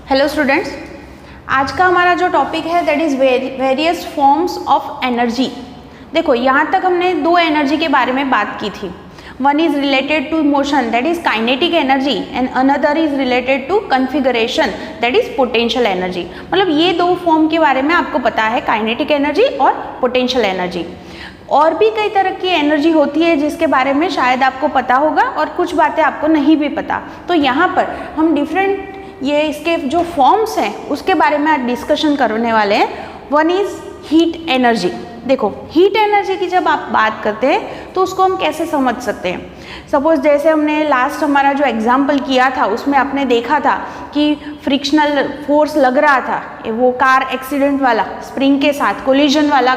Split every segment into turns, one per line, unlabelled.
Hello students, आज का हमारा जो टॉपिक है that is various forms of energy. देखो यहाँ तक हमने दो एनर्जी के बारे में बात की थी। One is related to motion that is kinetic energy and another is related to configuration that is potential energy. मतलब ये दो फॉर्म के बारे में आपको पता है, काइनेटिक एनर्जी और पोटेंशियल एनर्जी। और भी कई तरह की एनर्जी होती है जिसके बारे में शायद आपको पता होगा और कुछ बातें आपको नहीं भी पता। तो यहाँ पर हम डिफरेंट ये इसके जो फॉर्म्स हैं उसके बारे में आज डिस्कशन करने वाले हैं। One is heat energy. देखो हीट एनर्जी की जब आप बात करते हैं तो उसको हम कैसे समझ सकते हैं। सपोज जैसे हमने लास्ट हमारा जो एग्जाम्पल किया था उसमें आपने देखा था कि फ्रिक्शनल फोर्स लग रहा था, वो कार एक्सीडेंट वाला स्प्रिंग के साथ कोलिजन वाला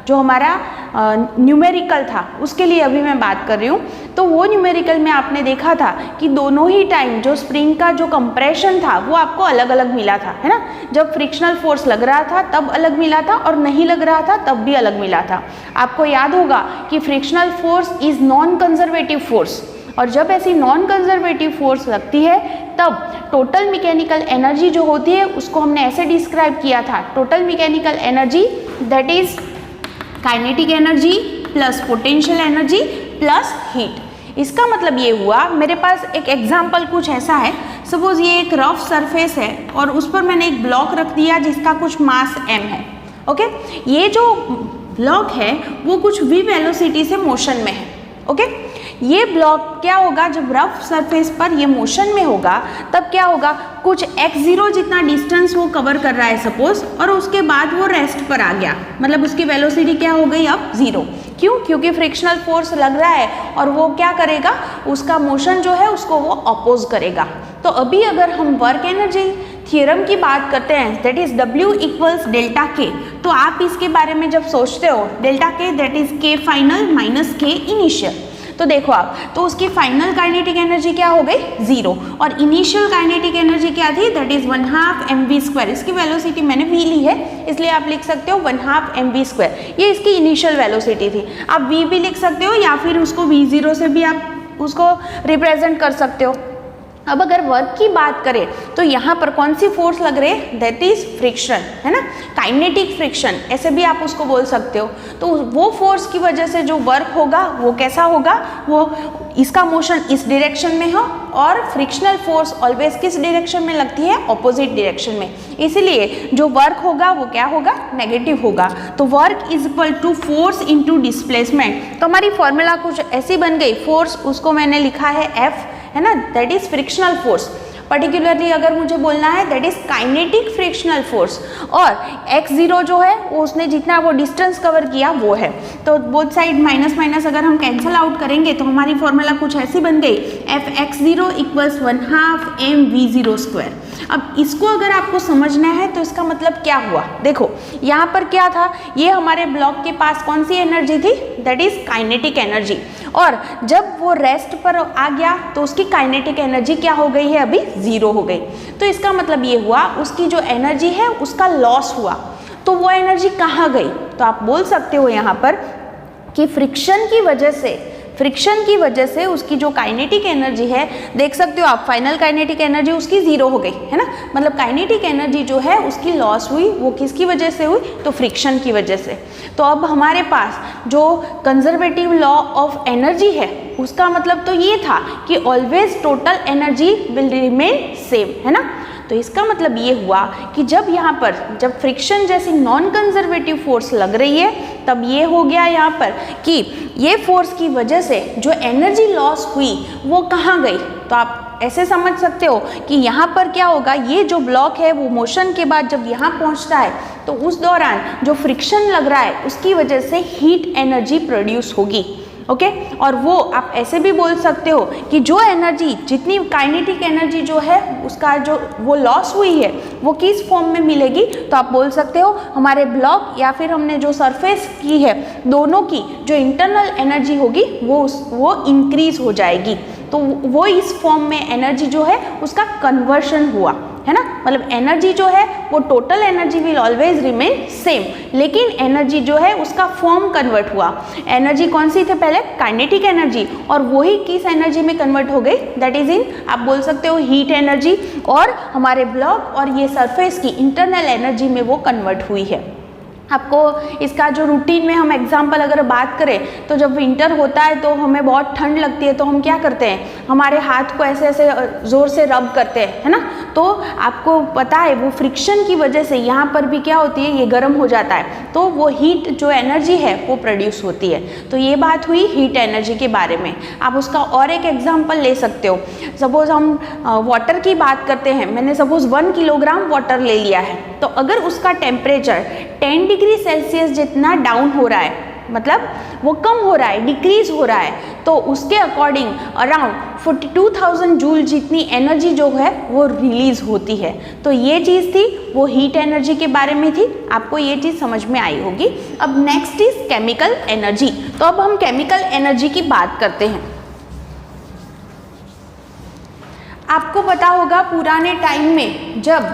जो हमारा न्यूमेरिकल था उसके लिए अभी मैं बात कर रही हूँ। तो वो न्यूमेरिकल में आपने देखा था कि दोनों ही टाइम जो स्प्रिंग का जो कंप्रेशन था वो आपको अलग अलग मिला था, है ना। जब फ्रिक्शनल फोर्स लग रहा था तब अलग मिला था और नहीं लग रहा था तब भी अलग मिला था। आपको याद होगा कि frictional force is non conservative force, और जब ऐसी नॉन कंजर्वेटिव फोर्स लगती है तब टोटल मैकेनिकल एनर्जी जो होती है उसको हमने ऐसे डिस्क्राइब किया था, total mechanical energy that is kinetic energy plus potential energy plus heat. इसका मतलब ये हुआ, मेरे पास एक एग्जाम्पल कुछ ऐसा है। सपोज ये एक रफ सरफेस है और उस पर मैंने एक ब्लॉक रख दिया जिसका कुछ मास m है। ओके, ये जो ब्लॉक है वो कुछ v वेलोसिटी से मोशन में है। ओके, ये ब्लॉक क्या होगा जब रफ सरफेस पर ये मोशन में होगा तब क्या होगा, कुछ x0 जितना डिस्टेंस वो कवर कर रहा है सपोज, और उसके बाद वो रेस्ट पर आ गया, मतलब उसकी वेलोसिटी क्या हो गई अब 0। क्यों? क्योंकि फ्रिक्शनल फोर्स लग रहा है और वो क्या करेगा, उसका मोशन जो है उसको वो अपोज करेगा। तो अभी अगर हम वर्क एनर्जी थ्योरम की बात करते हैं that is W equals delta के, तो आप इसके बारे में जब सोचते हो डेल्टा के that is K final minus K initial, तो देखो आप, तो उसकी फाइनल काइनेटिक एनर्जी क्या हो गई 0 और इनिशियल काइनेटिक एनर्जी क्या थी दैट इज 1/2 mv²। इसकी वेलोसिटी मैंने v ली है इसलिए आप लिख सकते हो 1/2 mv²। ये इसकी इनिशियल वेलोसिटी थी। आप v भी लिख सकते हो या फिर उसको v0 से भी आप उसको रिप्रेजेंट कर सकते हो। अब अगर वर्क की बात करें तो यहाँ पर कौन सी फोर्स लग रही है दैट इज फ्रिक्शन, है ना, काइनेटिक फ्रिक्शन ऐसे भी आप उसको बोल सकते हो। तो वो फोर्स की वजह से जो वर्क होगा वो कैसा होगा, वो इसका मोशन इस डायरेक्शन में हो और फ्रिक्शनल फोर्स ऑलवेज किस डायरेक्शन में लगती है, ऑपोजिट डायरेक्शन में, इसीलिए जो वर्क होगा वो क्या होगा, नेगेटिव होगा। तो work is equal to force into displacement. तो हमारी फॉर्मूला कुछ ऐसी बन गई, फोर्स उसको मैंने लिखा है F, है ना, that is frictional force. Particularly अगर मुझे बोलना है that is kinetic frictional force, और x0 जो है वो उसने जितना वो डिस्टेंस कवर किया वो है। तो बोथ साइड माइनस माइनस अगर हम कैंसिल आउट करेंगे तो हमारी फॉर्मूला कुछ ऐसी बन गई, Fx0 इक्वल्स 1/2 mv02। अब इसको अगर आपको समझना है तो इसका मतलब क्या हुआ, देखो यहाँ पर क्या था, ये हमारे ब्लॉक के पास कौन सी एनर्जी थी दैट इज काइनेटिक एनर्जी, और जब वो रेस्ट पर आ गया तो उसकी काइनेटिक एनर्जी क्या हो गई है, अभी 0 हो गई। तो इसका मतलब ये हुआ उसकी जो एनर्जी है उसका लॉस हुआ। तो वो एनर्जी कहाँ गई, तो आप बोल सकते हो यहाँ पर कि फ्रिक्शन की वजह से उसकी जो काइनेटिक एनर्जी है, देख सकते हो आप, फाइनल काइनेटिक एनर्जी उसकी 0 हो गई, है ना। मतलब काइनेटिक एनर्जी जो है उसकी लॉस हुई, वो किसकी वजह से हुई, तो फ्रिक्शन की वजह से। तो अब हमारे पास जो कंजर्वेटिव लॉ ऑफ एनर्जी है उसका मतलब तो ये था कि always total energy will remain same, है ना। तो इसका मतलब ये हुआ कि जब यहाँ पर जब फ्रिक्शन जैसी नॉन कंजर्वेटिव फोर्स लग रही है तब ये हो गया यहाँ पर कि ये फोर्स की वजह से जो एनर्जी लॉस हुई वो कहाँ गई। तो आप ऐसे समझ सकते हो कि यहाँ पर क्या होगा, ये जो ब्लॉक है वो मोशन के बाद जब यहाँ पहुँचता है तो उस दौरान जो फ्रिक्शन लग रहा है उसकी वजह से हीट एनर्जी प्रोड्यूस होगी। ओके, और वो आप ऐसे भी बोल सकते हो कि जो एनर्जी, जितनी काइनेटिक एनर्जी जो है उसका जो वो लॉस हुई है वो किस फॉर्म में मिलेगी, तो आप बोल सकते हो हमारे ब्लॉक या फिर हमने जो सरफेस की है दोनों की जो इंटरनल एनर्जी होगी वो इंक्रीज हो जाएगी। तो वो इस फॉर्म में एनर्जी जो है उसका कन्वर्शन हुआ, है ना। मतलब एनर्जी जो है वो total energy will always remain same, लेकिन एनर्जी जो है उसका फॉर्म कन्वर्ट हुआ। एनर्जी कौन सी थे पहले, काइनेटिक एनर्जी, और वही किस एनर्जी में कन्वर्ट हो गई, दैट इज इन, आप बोल सकते हो हीट एनर्जी। और हमारे ब्लॉक और ये सरफेस की इंटरनल एनर्जी में वो कन्वर्ट हुई है। आपको इसका जो रूटीन में हम एग्जांपल अगर बात करें तो जब विंटर होता है तो हमें बहुत ठंड लगती है, तो हम क्या करते हैं, हमारे हाथ को ऐसे ऐसे ज़ोर से रब करते हैं, है ना। तो आपको पता है वो फ्रिक्शन की वजह से यहाँ पर भी क्या होती है, ये गर्म हो जाता है, तो वो हीट जो एनर्जी है वो प्रोड्यूस होती है। तो ये बात हुई हीट एनर्जी के बारे में। आप उसका और एक एग्जाम्पल ले सकते हो। सपोज हम वाटर की बात करते हैं, मैंने सपोज 1 किलोग्राम वाटर ले लिया है, तो अगर उसका टेम्परेचर 10 डिग्री सेल्सियस जितना डाउन हो रहा है, मतलब वो कम हो रहा है, डिक्रीज हो रहा है, तो उसके अकॉर्डिंग अराउंड 42,000 जूल जितनी एनर्जी जो है वो रिलीज होती है। तो ये चीज़ थी, वो हीट एनर्जी के बारे में थी। आपको ये चीज़ समझ में आई होगी। अब नेक्स्ट इज केमिकल एनर्जी। तो अब हम केमिकल एनर्जी की बात करते हैं। आपको पता होगा पुराने टाइम में जब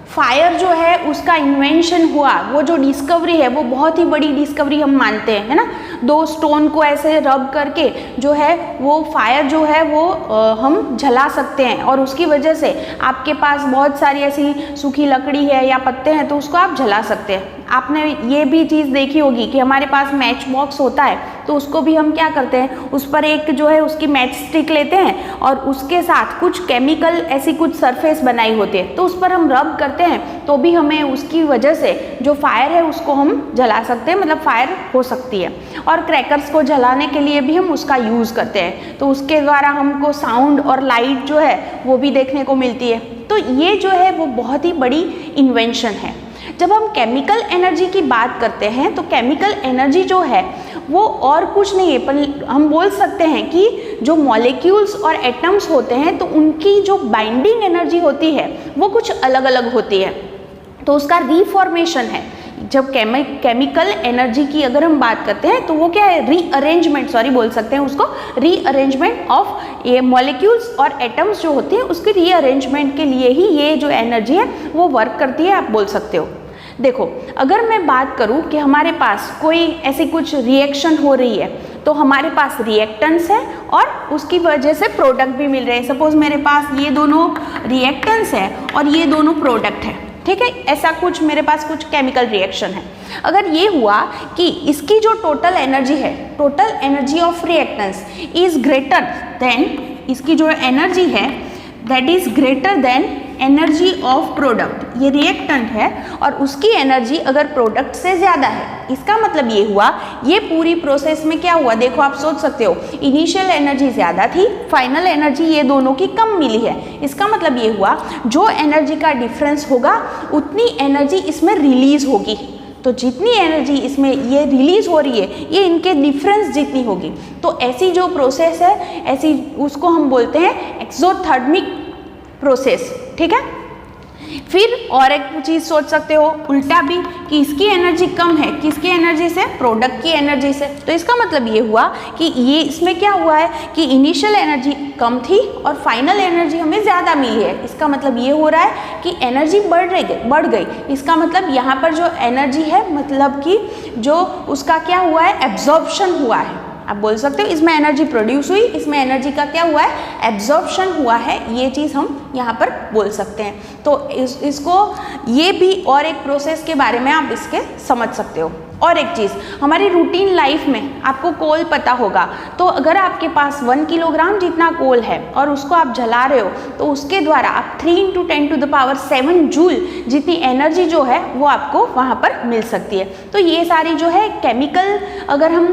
फायर जो है उसका इन्वेंशन हुआ, वो जो डिस्कवरी है वो बहुत ही बड़ी डिस्कवरी हम मानते हैं, है ना। 2 स्टोन को ऐसे रब करके जो है वो फायर जो है वो हम जला सकते हैं, और उसकी वजह से आपके पास बहुत सारी ऐसी सूखी लकड़ी है या पत्ते हैं तो उसको आप जला सकते हैं। आपने ये भी चीज़ देखी होगी कि हमारे पास मैच बॉक्स होता है, तो उसको भी हम क्या करते हैं, उस पर एक जो है उसकी मैच स्टिक लेते हैं और उसके साथ कुछ केमिकल ऐसी कुछ सरफेस बनाई होती है, तो उस पर हम रब करते हैं, तो भी हमें उसकी वजह से जो फायर है उसको हम जला सकते हैं, मतलब फायर हो सकती है। और क्रैकर्स को जलाने के लिए भी हम उसका यूज़ करते हैं, तो उसके द्वारा हमको साउंड और लाइट जो है वो भी देखने को मिलती है। तो ये जो है वो बहुत ही बड़ी इन्वेंशन है। जब हम केमिकल एनर्जी की बात करते हैं तो केमिकल एनर्जी जो है वो और कुछ नहीं है, पर हम बोल सकते हैं कि जो मॉलिक्यूल्स और एटम्स होते हैं तो उनकी जो बाइंडिंग एनर्जी होती है वो कुछ अलग अलग होती है, तो उसका रीफॉर्मेशन है। जब केमिकल एनर्जी की अगर हम बात करते हैं तो वो क्या है, रीअरेंजमेंट, सॉरी बोल सकते हैं उसको, रीअरेंजमेंट ऑफ ये मॉलिक्यूल्स और एटम्स जो होते हैं उसके रीअरेंजमेंट के लिए ही ये जो एनर्जी है वो वर्क करती है, आप बोल सकते हो। देखो, अगर मैं बात करूं कि हमारे पास कोई ऐसी कुछ रिएक्शन हो रही है तो हमारे पास रिएक्टेंट्स है और उसकी वजह से प्रोडक्ट भी मिल रहे हैं। सपोज मेरे पास ये दोनों रिएक्टेंट्स है और ये दोनों प्रोडक्ट है, ठीक है, ऐसा कुछ मेरे पास कुछ केमिकल रिएक्शन है। अगर ये हुआ कि इसकी जो टोटल एनर्जी है, total energy of reactants is greater than, इसकी जो एनर्जी है that is greater than energy of product, ये रिएक्टेंट है और उसकी एनर्जी अगर प्रोडक्ट से ज़्यादा है, इसका मतलब ये हुआ ये पूरी प्रोसेस में क्या हुआ, देखो आप सोच सकते हो इनिशियल एनर्जी ज़्यादा थी, फाइनल एनर्जी ये दोनों की कम मिली है। इसका मतलब ये हुआ जो एनर्जी का डिफरेंस होगा उतनी एनर्जी इसमें रिलीज होगी, तो जितनी एनर्जी इसमें ये रिलीज हो रही है ये इनके डिफरेंस जितनी होगी। तो ऐसी जो प्रोसेस है, ऐसी उसको हम बोलते हैं एक्सोथर्मिक प्रोसेस, ठीक है। फिर और एक चीज़ सोच सकते हो उल्टा भी कि इसकी एनर्जी कम है, किसकी एनर्जी से, प्रोडक्ट की एनर्जी से, तो इसका मतलब ये हुआ कि ये इसमें क्या हुआ है कि इनिशियल एनर्जी कम थी और फाइनल एनर्जी हमें ज़्यादा मिली है। इसका मतलब ये हो रहा है कि एनर्जी बढ़ गई। इसका मतलब यहाँ पर जो एनर्जी है मतलब कि जो उसका क्या हुआ है, एब्जॉर्प्शन हुआ है, आप बोल सकते हो। इसमें एनर्जी प्रोड्यूस हुई, इसमें एनर्जी का क्या हुआ है, एब्जॉर्प्शन हुआ है, ये चीज़ हम यहाँ पर बोल सकते हैं। तो इसको ये भी और एक प्रोसेस के बारे में आप इसके समझ सकते हो। और एक चीज़, हमारी रूटीन लाइफ में आपको कोल पता होगा, तो अगर आपके पास 1 किलोग्राम जितना कोल है और उसको आप जला रहे हो तो उसके द्वारा आप 3 × 10⁻⁷ जूल जितनी एनर्जी जो है वो आपको वहाँ पर मिल सकती है। तो ये सारी जो है केमिकल, अगर हम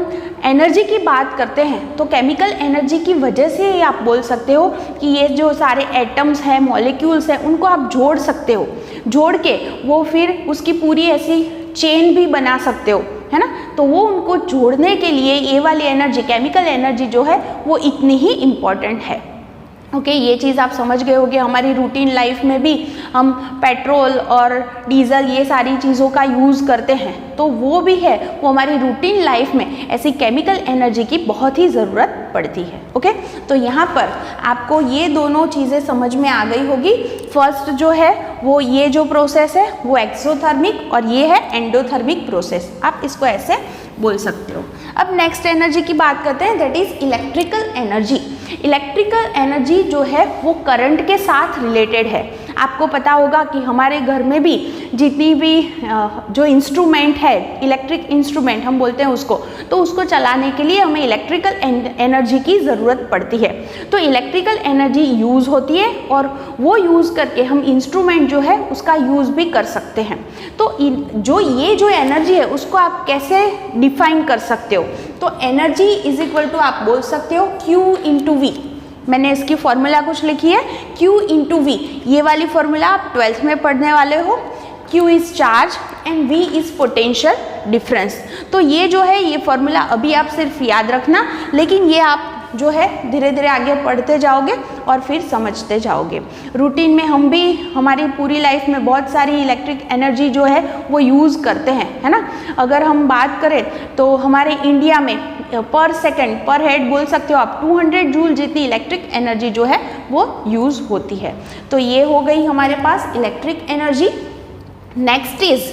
एनर्जी की बात करते हैं तो केमिकल एनर्जी की वजह से ही आप बोल सकते हो कि ये जो सारे एटम्स हैं, मॉलिक्यूल्स हैं, उनको आप जोड़ सकते हो, जोड़ के वो फिर उसकी पूरी ऐसी चेन भी बना सकते हो, है ना। तो वो उनको जोड़ने के लिए ये वाली एनर्जी, केमिकल एनर्जी जो है वो इतनी ही इम्पॉर्टेंट है। ओके, ये चीज़ आप समझ गए होंगे। हमारी रूटीन लाइफ में भी हम पेट्रोल और डीजल ये सारी चीज़ों का यूज़ करते हैं, तो वो भी है, वो हमारी रूटीन लाइफ में ऐसी केमिकल एनर्जी की बहुत ही ज़रूरत पड़ती है। ओके, तो यहाँ पर आपको ये दोनों चीज़ें समझ में आ गई होगी। फर्स्ट जो है वो ये जो प्रोसेस है वो एक्सोथर्मिक और ये है एंडोथर्मिक प्रोसेस, आप इसको ऐसे बोल सकते हो। अब नेक्स्ट एनर्जी की बात करते हैं, that is electrical energy. Electrical energy जो है वो करंट के साथ रिलेटेड है। आपको पता होगा कि हमारे घर में भी जितनी भी जो इंस्ट्रूमेंट है, इलेक्ट्रिक इंस्ट्रूमेंट हम बोलते हैं उसको, तो उसको चलाने के लिए हमें इलेक्ट्रिकल एनर्जी की ज़रूरत पड़ती है। तो इलेक्ट्रिकल एनर्जी यूज़ होती है और वो यूज़ करके हम इंस्ट्रूमेंट जो है उसका यूज़ भी कर सकते हैं। तो ये जो एनर्जी है उसको आप कैसे डिफाइन कर सकते हो? तो एनर्जी इज इक्वल टू आप बोल सकते हो Q इंटू वी। मैंने इसकी फॉर्मूला कुछ लिखी है Q इंटू वी। ये वाली फॉर्मूला आप 12th में पढ़ने वाले हो। Q is charge and V is potential difference. तो ये जो है ये फॉर्मूला अभी आप सिर्फ याद रखना, लेकिन ये आप जो है धीरे धीरे आगे पढ़ते जाओगे और फिर समझते जाओगे। रूटीन में हम भी हमारी पूरी लाइफ में बहुत सारी इलेक्ट्रिक एनर्जी जो है वो यूज़ करते हैं, है ना। अगर हम बात करें तो हमारे इंडिया में पर सेकंड पर हेड बोल सकते हो आप 200 जूल जितनी इलेक्ट्रिक एनर्जी जो है वो यूज़ होती है। तो ये हो गई हमारे पास electric energy. Next is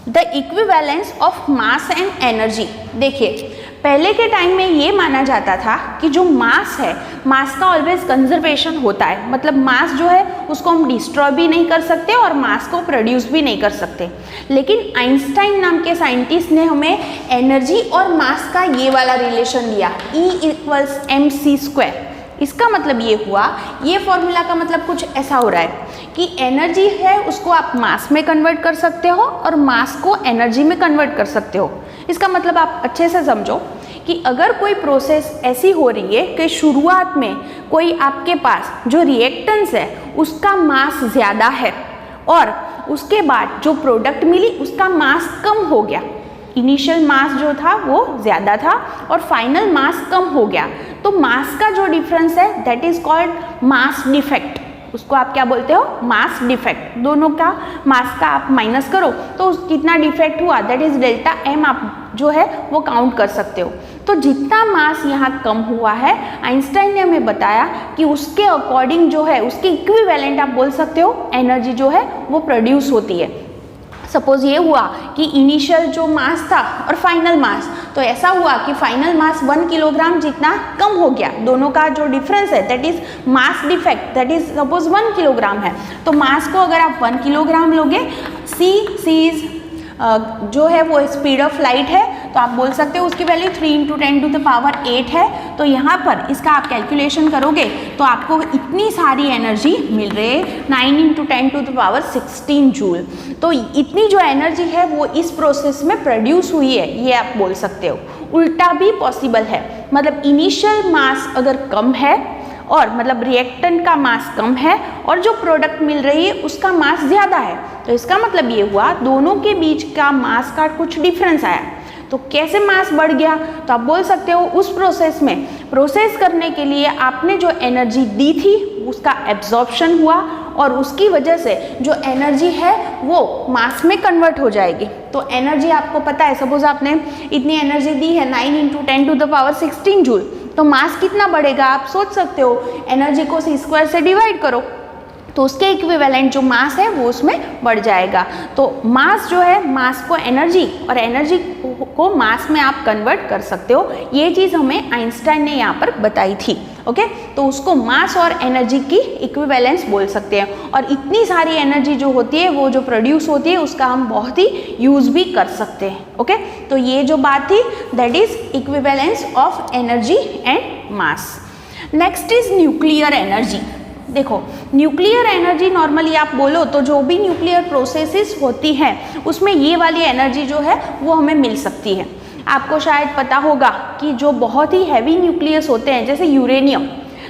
the equivalence of mass and energy. देखिए पहले के टाइम में ये माना जाता था कि जो मास है, मास का ऑलवेज कंजर्वेशन होता है, मतलब मास जो है उसको हम डिस्ट्रॉय भी नहीं कर सकते और मास को प्रोड्यूस भी नहीं कर सकते। लेकिन आइंस्टाइन नाम के साइंटिस्ट ने हमें एनर्जी और मास का ये वाला रिलेशन दिया, E इक्वल्स mc²। इसका मतलब ये हुआ, ये फॉर्मूला का मतलब कुछ ऐसा हो रहा है कि एनर्जी है उसको आप मास में कन्वर्ट कर सकते हो और मास को एनर्जी में कन्वर्ट कर सकते हो। इसका मतलब आप अच्छे से समझो कि अगर कोई प्रोसेस ऐसी हो रही है कि शुरुआत में कोई आपके पास जो रिएक्टेंस है उसका मास ज़्यादा है और उसके बाद जो प्रोडक्ट मिली उसका मास कम हो गया, इनिशियल मास जो था वो ज़्यादा था और फाइनल मास कम हो गया, तो मास का जो डिफरेंस है that is called mass defect. उसको आप क्या बोलते हो? Mass defect. दोनों का मास का आप माइनस करो तो कितना डिफेक्ट हुआ, दैट इज डेल्टा m आप जो है वो काउंट कर सकते हो। तो जितना मास यहाँ कम हुआ है, आइंस्टाइन ने हमें बताया कि उसके अकॉर्डिंग जो है उसके इक्विवेलेंट आप बोल सकते हो एनर्जी जो है वो प्रोड्यूस होती है। सपोज ये हुआ कि इनिशियल जो मास था और फाइनल मास, तो ऐसा हुआ कि फाइनल मास 1 किलोग्राम जितना कम हो गया, दोनों का जो डिफरेंस है that is mass defect, that is suppose 1 kilogram है। तो मास को अगर आप 1 किलोग्राम लोगे, सी इज जो है वो स्पीड ऑफ लाइट है, तो आप बोल सकते हो उसकी वैल्यू 3 × 10⁸ है। तो यहाँ पर इसका आप कैलकुलेशन करोगे तो आपको इतनी सारी एनर्जी मिल रही है, 9 × 10⁻16 जूल। तो इतनी जो एनर्जी है वो इस प्रोसेस में प्रोड्यूस हुई है, ये आप बोल सकते हो। उल्टा भी पॉसिबल है, मतलब इनिशियल मास अगर कम है और मतलब रिएक्टेंट का मास कम है और जो प्रोडक्ट मिल रही है उसका मास ज़्यादा है, तो इसका मतलब ये हुआ दोनों के बीच का मास का कुछ डिफरेंस आया। तो कैसे मास बढ़ गया? तो आप बोल सकते हो उस प्रोसेस में प्रोसेस करने के लिए आपने जो एनर्जी दी थी उसका एब्जॉर्प्शन हुआ और उसकी वजह से जो एनर्जी है वो मास में कन्वर्ट हो जाएगी। तो एनर्जी आपको पता है, सपोज आपने इतनी एनर्जी दी है 9 × 10⁻16 जूल, तो मास कितना बढ़ेगा आप सोच सकते हो। एनर्जी को c² से डिवाइड करो तो उसके इक्विवेलेंट जो मास है वो उसमें बढ़ जाएगा। तो मास जो है, मास को एनर्जी और एनर्जी को मास में आप कन्वर्ट कर सकते हो। ये चीज़ हमें आइंस्टाइन ने यहाँ पर बताई थी। ओके, तो उसको मास और एनर्जी की इक्विवेलेंस बोल सकते हैं। और इतनी सारी एनर्जी जो होती है वो जो प्रोड्यूस होती है उसका हम बहुत ही यूज़ भी कर सकते हैं। ओके, तो ये जो बात थी that is equivalence of energy and mass. Next is nuclear energy. देखो, न्यूक्लियर एनर्जी नॉर्मली आप बोलो तो जो भी न्यूक्लियर प्रोसेसेस होती हैं उसमें ये वाली एनर्जी जो है वो हमें मिल सकती है। आपको शायद पता होगा कि जो बहुत ही हैवी न्यूक्लियस होते हैं जैसे यूरेनियम,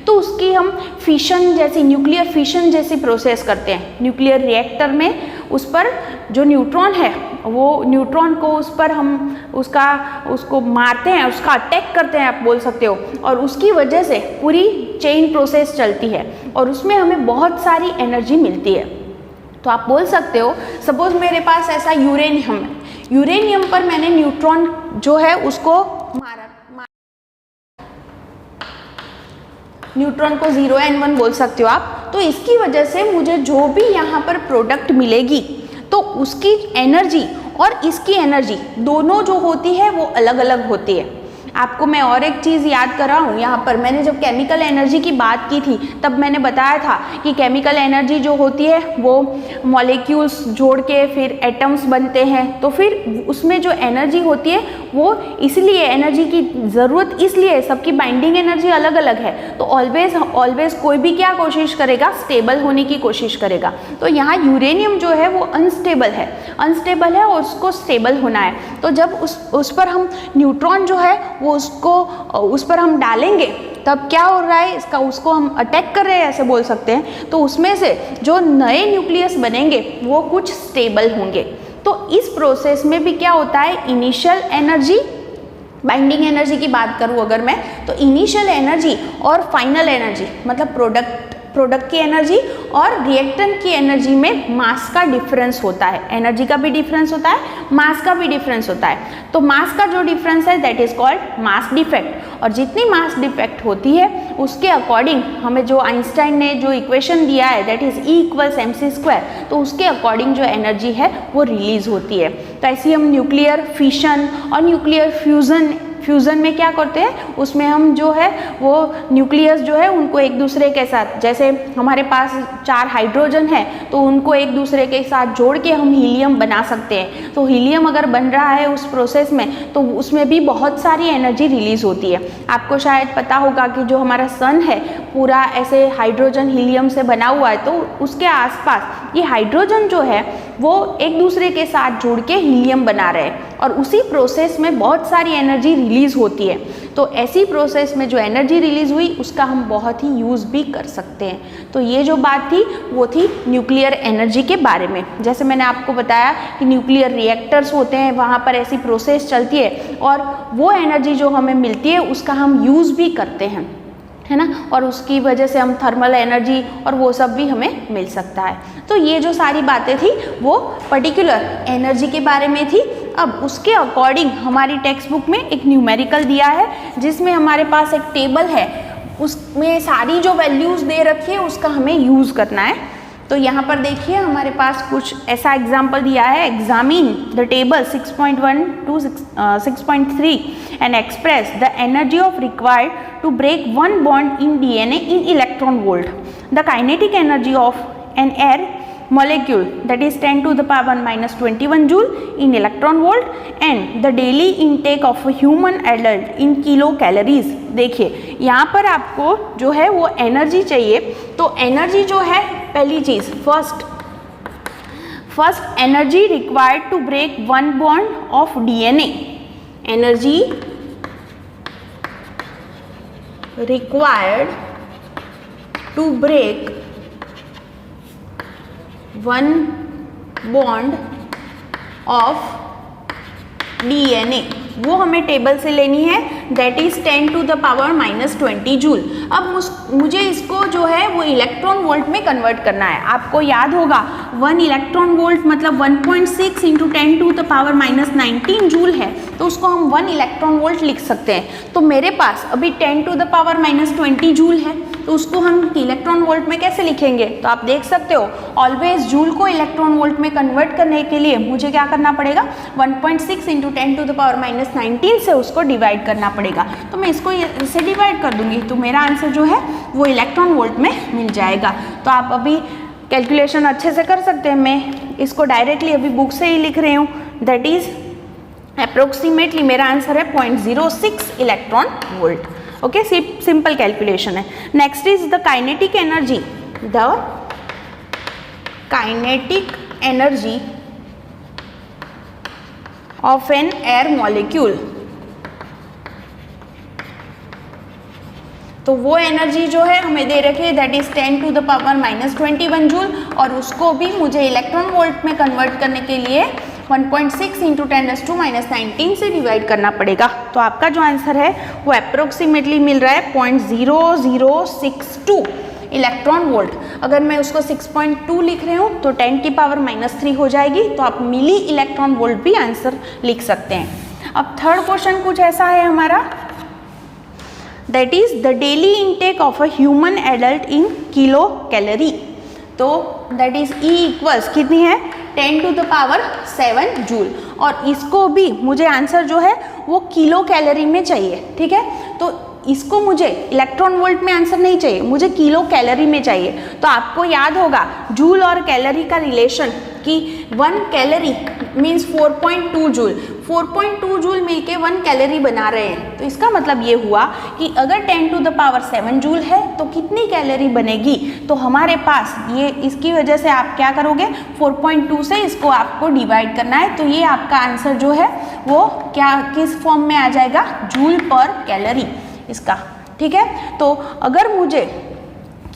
तो उसकी हम फिशन जैसी, न्यूक्लियर फिशन जैसी प्रोसेस करते हैं न्यूक्लियर रिएक्टर में। उस पर जो न्यूट्रॉन है वो न्यूट्रॉन को उस पर हम उसको मारते हैं, उसका अटैक करते हैं आप बोल सकते हो, और उसकी वजह से पूरी चेन प्रोसेस चलती है और उसमें हमें बहुत सारी एनर्जी मिलती है। तो आप बोल सकते हो सपोज मेरे पास ऐसा यूरेनियम है, यूरेनियम पर मैंने न्यूट्रॉन जो है उसको मारा, न्यूट्रॉन को 0 और 1 बोल सकते हो आप। तो इसकी वजह से मुझे जो भी यहाँ पर प्रोडक्ट मिलेगी तो उसकी एनर्जी और इसकी एनर्जी दोनों जो होती है वो अलग अलग होती है। आपको मैं और एक चीज़ याद कर रहा हूँ यहाँ पर, मैंने जब केमिकल एनर्जी की बात की थी तब मैंने बताया था कि केमिकल एनर्जी जो होती है वो मॉलिक्यूल्स जोड़ के फिर एटम्स बनते हैं, तो फिर उसमें जो एनर्जी होती है वो इसलिए एनर्जी की ज़रूरत इसलिए, सबकी बाइंडिंग एनर्जी अलग अलग है, तो ऑलवेज कोई भी क्या कोशिश करेगा, स्टेबल होने की कोशिश करेगा। तो यहाँ यूरेनियम जो है वो अनस्टेबल है और उसको स्टेबल होना है। तो जब उस पर हम न्यूट्रॉन जो है वो उस पर हम डालेंगे तब क्या हो रहा है, उसको हम अटैक कर रहे हैं ऐसे बोल सकते हैं। तो उसमें से जो नए न्यूक्लियस बनेंगे वो कुछ स्टेबल होंगे। तो इस प्रोसेस में भी क्या होता है, इनिशियल एनर्जी, बाइंडिंग एनर्जी की बात करूँ अगर मैं, तो इनिशियल एनर्जी और फाइनल एनर्जी मतलब प्रोडक्ट की एनर्जी और रिएक्टेंट की एनर्जी में मास का डिफरेंस होता है। एनर्जी का भी डिफरेंस होता है, मास का भी डिफरेंस होता है। तो मास का जो डिफरेंस है that is called mass defect, और जितनी मास डिफेक्ट होती है उसके अकॉर्डिंग हमें जो आइंस्टाइन ने जो इक्वेशन दिया है दैट इज E = mc², तो उसके अकॉर्डिंग जो एनर्जी है वो रिलीज होती है। तो ऐसे हम न्यूक्लियर फिशन और न्यूक्लियर फ्यूज़न में क्या करते हैं, उसमें हम जो है वो न्यूक्लियस जो है उनको एक दूसरे के साथ, जैसे हमारे पास 4 हाइड्रोजन है तो उनको एक दूसरे के साथ जोड़ के हम हीलियम बना सकते हैं। तो हीलियम अगर बन रहा है उस प्रोसेस में तो उसमें भी बहुत सारी एनर्जी रिलीज होती है। आपको शायद पता होगा कि जो हमारा सन है पूरा ऐसे हाइड्रोजन हीलियम से बना हुआ है, तो उसके आसपास ये हाइड्रोजन जो है वो एक दूसरे के साथ जुड़ के हीलियम बना रहे हैं और उसी प्रोसेस में बहुत सारी एनर्जी रिलीज होती है। तो ऐसी प्रोसेस में जो एनर्जी रिलीज हुई उसका हम बहुत ही यूज़ भी कर सकते हैं। तो ये जो बात थी वो थी न्यूक्लियर एनर्जी के बारे में। जैसे मैंने आपको बताया कि न्यूक्लियर रिएक्टर्स होते हैं, वहाँ पर ऐसी प्रोसेस चलती है और वो एनर्जी जो हमें मिलती है उसका हम यूज़ भी करते हैं, है ना, और उसकी वजह से हम थर्मल एनर्जी और वो सब भी हमें मिल सकता है। तो ये जो सारी बातें थी वो पर्टिकुलर एनर्जी के बारे में थी। अब उसके अकॉर्डिंग हमारी टेक्स्ट बुक में एक न्यूमेरिकल दिया है जिसमें हमारे पास एक टेबल है, उसमें सारी जो वैल्यूज़ दे रखी है उसका हमें यूज़ करना है। तो यहाँ पर देखिए हमारे पास कुछ ऐसा एग्जाम्पल दिया है, examine the table 6.1 to 6.3 and express the energy of required to break one bond in DNA in electron volt. The kinetic energy of an air molecule that is 10 to the power -21 joule in electron volt and the daily intake of a human adult in kilocalories. देखिए यहाँ पर आपको जो है वो energy चाहिए। तो energy जो है पहली चीज़ first energy required to break one bond of DNA, energy required to break one bond of DNA, वो हमें टेबल से लेनी है, that is 10 to the power -20 joule. अब मुझे इसको जो है वो इलेक्ट्रॉन वोल्ट में कन्वर्ट करना है। आपको याद होगा 1 इलेक्ट्रॉन वोल्ट मतलब 1.6 × 10 to the power -19 जूल है, तो उसको हम 1 इलेक्ट्रॉन वोल्ट लिख सकते हैं। तो मेरे पास अभी 10 to the power -20 जूल है, तो उसको हम इलेक्ट्रॉन वोल्ट में कैसे लिखेंगे? तो आप देख सकते हो ऑलवेज जूल को इलेक्ट्रॉन वोल्ट में कन्वर्ट करने के लिए मुझे क्या करना पड़ेगा, 1.6 × 10 to the power -19 से उसको डिवाइड करना पड़ेगा। तो मैं इसको इससे डिवाइड कर दूंगी तो मेरा आंसर जो है वो इलेक्ट्रॉन वोल्ट में मिल जाएगा। तो आप अभी कैलकुलेशन अच्छे से कर सकते हैं। मैं इसको डायरेक्टली अभी बुक से ही लिख रही हूँ, दैट इज अप्रोक्सीमेटली मेरा आंसर है 0.06 electron volt. Okay, simple calculation है। Next is the kinetic energy, the kinetic energy of an air molecule. तो वो एनर्जी जो है हमें दे रखी है that is 10 to the power -21 joule, और उसको भी मुझे इलेक्ट्रॉन वोल्ट में कन्वर्ट करने के लिए 1.6 × 10⁻⁻19 से डिवाइड करना पड़ेगा। तो आपका जो आंसर है वो अप्रोक्सीमेटली मिल रहा है 0.0062 इलेक्ट्रॉन वोल्ट। अगर मैं उसको 6.2 लिख रही हूँ तो 10 की पावर -3 हो जाएगी, तो आप मिली इलेक्ट्रॉन वोल्ट भी आंसर लिख सकते हैं। अब थर्ड क्वेश्चन कुछ ऐसा है हमारा, that is the daily intake of a human adult in kilo calorie. तो दैट इज E इक्वल्स कितनी है, 10 to the power 7 जूल, और इसको भी मुझे आंसर जो है वो किलो कैलोरी में चाहिए, ठीक है। तो इसको मुझे इलेक्ट्रॉन वोल्ट में आंसर नहीं चाहिए, मुझे किलो कैलोरी में चाहिए। तो आपको याद होगा जूल और कैलोरी का रिलेशन कि 1 कैलोरी मीन्स 4.2 जूल, 4.2 जूल मिलके 1 कैलोरी बना रहे हैं। तो इसका मतलब ये हुआ कि अगर 10⁻7 जूल है तो कितनी कैलोरी बनेगी। तो हमारे पास ये इसकी वजह से आप क्या करोगे, 4.2 से इसको आपको डिवाइड करना है। तो ये आपका आंसर जो है वो क्या किस फॉर्म में आ जाएगा, जूल पर कैलोरी इसका, ठीक है। तो अगर मुझे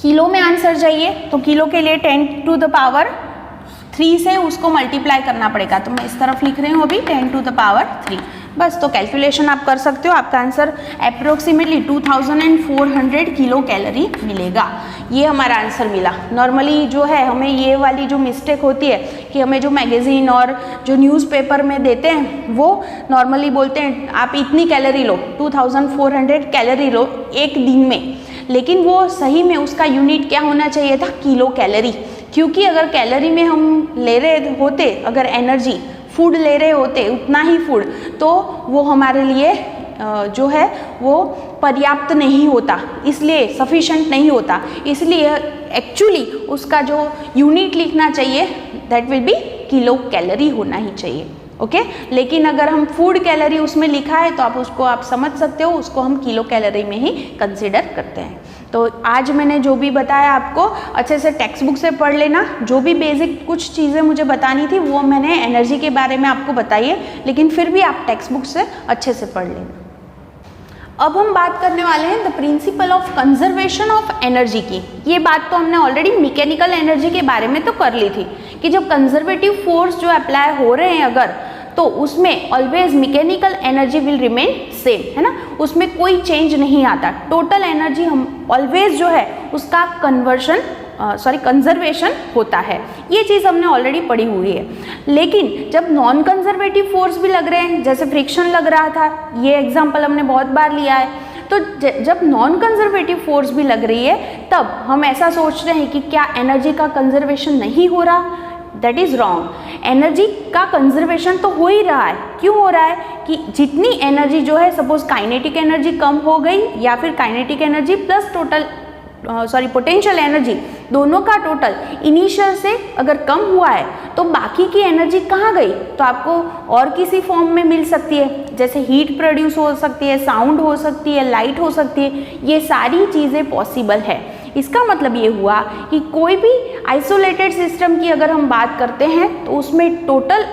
किलो में आंसर चाहिए तो किलो के लिए 10⁻3 से उसको मल्टीप्लाई करना पड़ेगा। तो मैं इस तरफ लिख रही हूँ अभी 10⁻3 बस। तो कैलकुलेशन आप कर सकते हो, आपका आंसर अप्रोक्सीमेटली 2400 किलो कैलोरी मिलेगा। ये हमारा आंसर मिला। नॉर्मली जो है हमें ये वाली जो मिस्टेक होती है कि हमें जो मैगजीन और जो न्यूज़पेपर में देते हैं वो नॉर्मली बोलते हैं आप इतनी कैलोरी लो, 2400 कैलोरी लो एक दिन में, लेकिन वो सही में उसका यूनिट क्या होना चाहिए था, किलो कैलोरी। क्योंकि अगर कैलोरी में हम ले रहे होते, अगर एनर्जी फूड ले रहे होते उतना ही फूड, तो वो हमारे लिए जो है वो पर्याप्त नहीं होता, इसलिए सफिशेंट नहीं होता। इसलिए एक्चुअली उसका जो यूनिट लिखना चाहिए that will be kilo calorie होना ही चाहिए, ओके। लेकिन अगर हम फूड कैलोरी उसमें लिखा है तो आप समझ सकते हो, उसको हम किलो कैलोरी में ही कंसीडर करते हैं। तो आज मैंने जो भी बताया आपको अच्छे से टेक्स्ट बुक से पढ़ लेना। जो भी बेसिक कुछ चीज़ें मुझे बतानी थी वो मैंने एनर्जी के बारे में आपको बताई है, लेकिन फिर भी आप टेक्स्ट बुक से अच्छे से पढ़ लेना। अब हम बात करने वाले हैं the principle of conservation of energy की। ये बात तो हमने ऑलरेडी मैकेनिकल एनर्जी के बारे में तो कर ली थी कि जब कंजर्वेटिव फोर्स जो अप्लाई हो रहे हैं अगर, तो उसमें always mechanical energy will remain same, है ना, उसमें कोई चेंज नहीं आता। टोटल एनर्जी हम ऑलवेज जो है उसका कंजर्वेशन होता है। ये चीज़ हमने ऑलरेडी पढ़ी हुई है। लेकिन जब नॉन कंजर्वेटिव फोर्स भी लग रहे हैं, जैसे फ्रिक्शन लग रहा था, ये एग्जाम्पल हमने बहुत बार लिया है, तो जब नॉन कंजर्वेटिव फोर्स भी लग रही है तब हम ऐसा सोच रहे हैं कि क्या एनर्जी का कंजर्वेशन नहीं हो रहा, दैट इज रॉन्ग। एनर्जी का कंजर्वेशन तो हो ही रहा है। क्यों हो रहा है कि जितनी एनर्जी जो है, सपोज काइनेटिक एनर्जी कम हो गई या फिर kinetic energy plus potential energy, दोनों का टोटल इनिशियल से अगर कम हुआ है तो बाकी की एनर्जी कहाँ गई, तो आपको और किसी फॉर्म में मिल सकती है। जैसे हीट प्रोड्यूस हो सकती है, साउंड हो सकती है, लाइट हो सकती है, ये सारी चीज़ें पॉसिबल है। इसका मतलब ये हुआ कि कोई भी आइसोलेटेड सिस्टम की अगर हम बात करते हैं तो उसमें total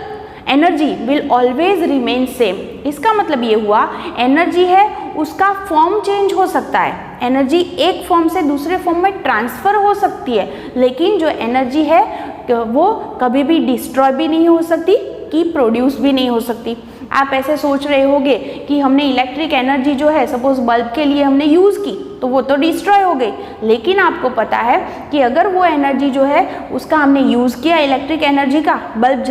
energy will always remain same. इसका मतलब ये हुआ एनर्जी है उसका फॉर्म चेंज हो सकता है, एनर्जी एक फॉर्म से दूसरे फॉर्म में ट्रांसफ़र हो सकती है, लेकिन जो एनर्जी है वो कभी भी डिस्ट्रॉय भी नहीं हो सकती कि प्रोड्यूस भी नहीं हो सकती। आप ऐसे सोच रहे होंगे कि हमने इलेक्ट्रिक एनर्जी जो है सपोज बल्ब के लिए हमने यूज़ की तो वो तो डिस्ट्रॉय हो गई, लेकिन आपको पता है कि अगर वो एनर्जी जो है उसका हमने यूज़ किया इलेक्ट्रिक एनर्जी का बल्ब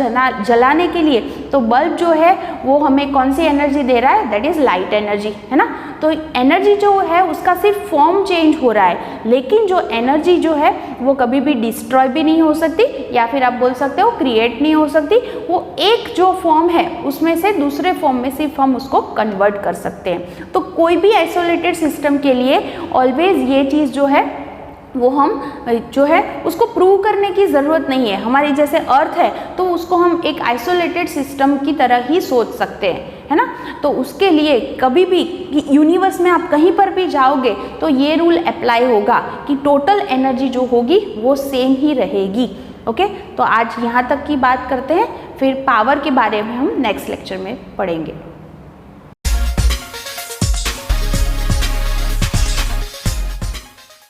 जलाने के लिए, तो बल्ब जो है वो हमें कौन सी एनर्जी दे रहा है, दैट इज़ लाइट एनर्जी, है ना। तो एनर्जी जो है उसका सिर्फ फॉर्म चेंज हो रहा है, लेकिन जो एनर्जी जो है वो कभी भी डिस्ट्रॉय भी नहीं हो सकती, या फिर आप बोल सकते हो क्रिएट नहीं हो सकती। वो एक जो फॉर्म है उसमें से दूसरे फॉर्म में सिर्फ हम उसको कन्वर्ट कर सकते हैं। तो कोई भी आइसोलेटेड सिस्टम के लिए ऑलवेज ये चीज़ जो है वो हम जो है उसको प्रूव करने की ज़रूरत नहीं है। हमारी जैसे अर्थ है तो उसको हम एक आइसोलेटेड सिस्टम की तरह ही सोच सकते हैं, है ना। तो उसके लिए कभी भी यूनिवर्स में आप कहीं पर भी जाओगे तो ये रूल अप्लाई होगा कि टोटल एनर्जी जो होगी वो सेम ही रहेगी, ओके। तो आज यहाँ तक की बात करते हैं, फिर पावर के बारे में हम नेक्स्ट लेक्चर में पढ़ेंगे।